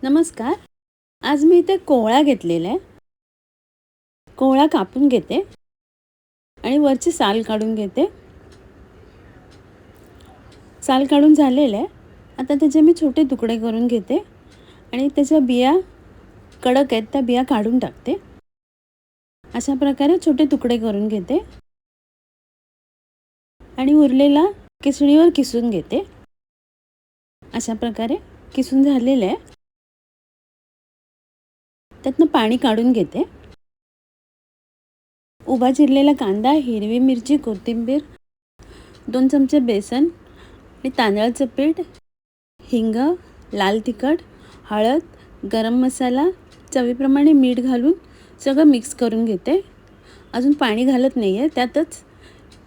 नमस्कार. आज मी इथे कोहळा घेतलेला आहे. कोहळा कापून घेते आणि वरची साल काढून घेते. साल काढून झालेलं आहे. आता त्याचे मी छोटे तुकडे करून घेते आणि त्याच्या बिया कडक आहेत, त्या बिया काढून टाकते. अशा प्रकारे छोटे तुकडे करून घेते आणि उरलेला किसणीवर किसून घेते. अशा प्रकारे किसून झालेलं आहे. त्यातनं पाणी काढून घेते. उभा चिरलेला कांदा, हिरवी मिरची, कोथिंबीर, 2 चमचे बेसन आणि तांदळाचं पीठ, हिंग, लाल तिखट, हळद, गरम मसाला, चवीप्रमाणे मीठ घालून सगळं मिक्स करून घेते. अजून पाणी घालत नाही आहे, त्यातच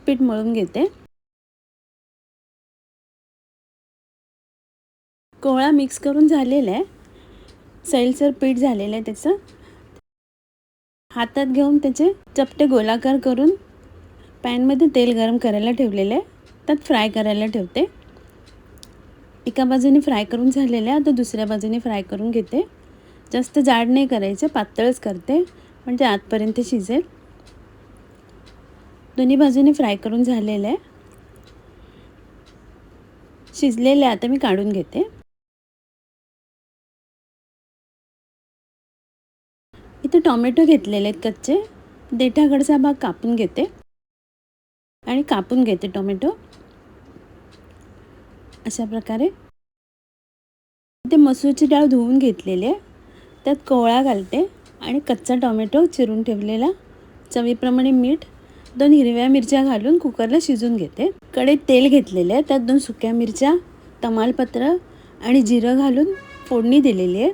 पीठ मळून घेते. कोहळा मिक्स करून झालेला आहे. सैलसर पीठ झालेलं आहे त्याचं. हातात घेऊन त्याचे चपटे गोलाकार करून पॅनमध्ये तेल गरम करायला ठेवलेलं आहे. त्यात फ्राय करायला ठेवते. एका बाजूने फ्राय करून झालेलं आहे. आता दुसऱ्या बाजूने फ्राय करून घेते. जास्त जाड नाही करायचं, पातळच करते म्हणजे आतपर्यंत शिजेल. दोन्ही बाजूने फ्राय करून झालेलं आहे. शिजलेले आता मी काढून घेते. इथे टोमॅटो घेतलेले आहेत कच्चे. देठाकडचा भाग कापून घेते आणि कापून घेते टोमॅटो अशा प्रकारे. इथे मसूरची डाळ धुवून घेतलेली आहे. त्यात कोहळा घालते आणि कच्चा टोमॅटो चिरून ठेवलेला, चवीप्रमाणे मीठ, 2 हिरव्या मिरच्या घालून कुकरला शिजून घेते. कढईत तेल घेतलेले आहे. त्यात 2 सुक्या मिरच्या, तमालपत्र आणि जिरं घालून फोडणी दिलेली आहे.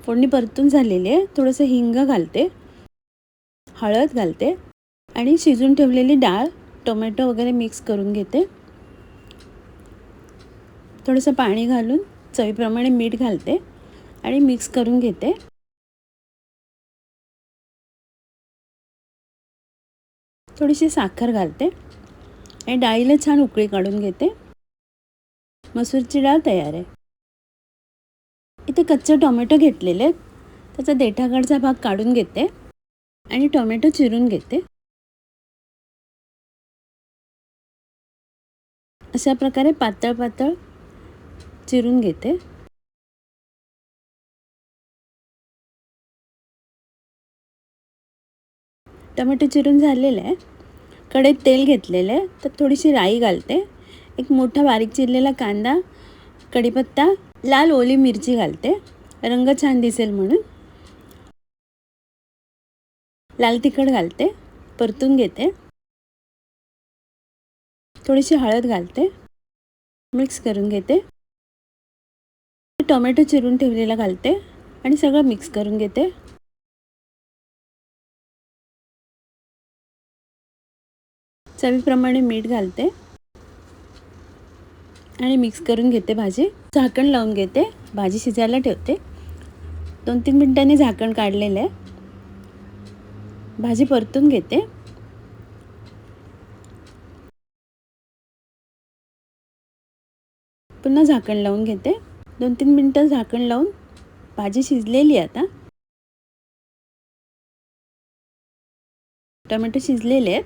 फोडणी परतून झालेली आहे. थोडंसं हिंग घालते, हळद घालते आणि शिजून ठेवलेली डाळ, टोमॅटो वगैरे मिक्स करून घेते. थोडंसं पाणी घालून चवीप्रमाणे मीठ घालते आणि मिक्स करून घेते. थोडीशी साखर घालते आणि डाळीला छान उकळी काढून घेते. मसूरची डाळ तयार आहे. इथे कच्चे टोमॅटो घेतलेले आहेत. त्याचा देठाकडचा भाग काढून घेते आणि टोमॅटो चिरून घेते. अशा प्रकारे पातळ पातळ चिरून घेते. टोमॅटो चिरून झालेलं आहे. कढईत तेल घेतलेलं आहे. तर थोडीशी राई घालते. एक मोठा बारीक चिरलेला कांदा, कढीपत्ता, लाल ओली मिरची घालते रंग छान दिसेल म्हणून. लाल तिखट घालते, परतून घेते. थोडीशी हळद घालते, मिक्स करून घेते. टोमॅटो चिरून ठेवलेला घालते आणि सगळं मिक्स करून घेते. चवीप्रमाणे मीठ घालते आणि मिक्स करून घेते भाजी. झाकण लावून घेते. भाजी शिजायला ठेवते. 2-3 मिनिटांनी झाकण काढलेलं आहे. भाजी परतून घेते. पुन्हा झाकण लावून घेते. 2-3 मिनिटं झाकण लावून भाजी शिजलेली आहे. आता टोमॅटो शिजलेले आहेत.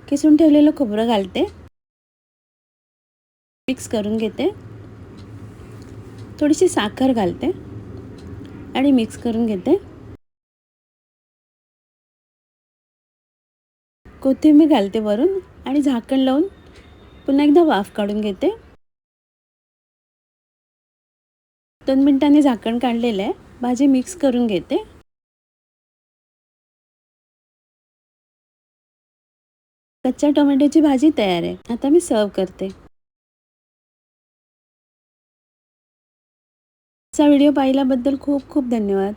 किसून ठेवलेलं खोबरं घालते, मिक्स करून घेते. थोडीशी साखर घालते आणि मिक्स करून घेते. कोथिंबीर घालते वरून आणि झाकण लावून पुन्हा एकदा वाफ काढून घेते. 2 मिनिटांनी झाकण काढलेलं आहे. भाजी मिक्स करून घेते. कच्च्या टोमॅटोची भाजी तयार आहे. आता मी सर्व करते. हा व्हिडिओ पाहिल्याबद्दल खूप खूप धन्यवाद.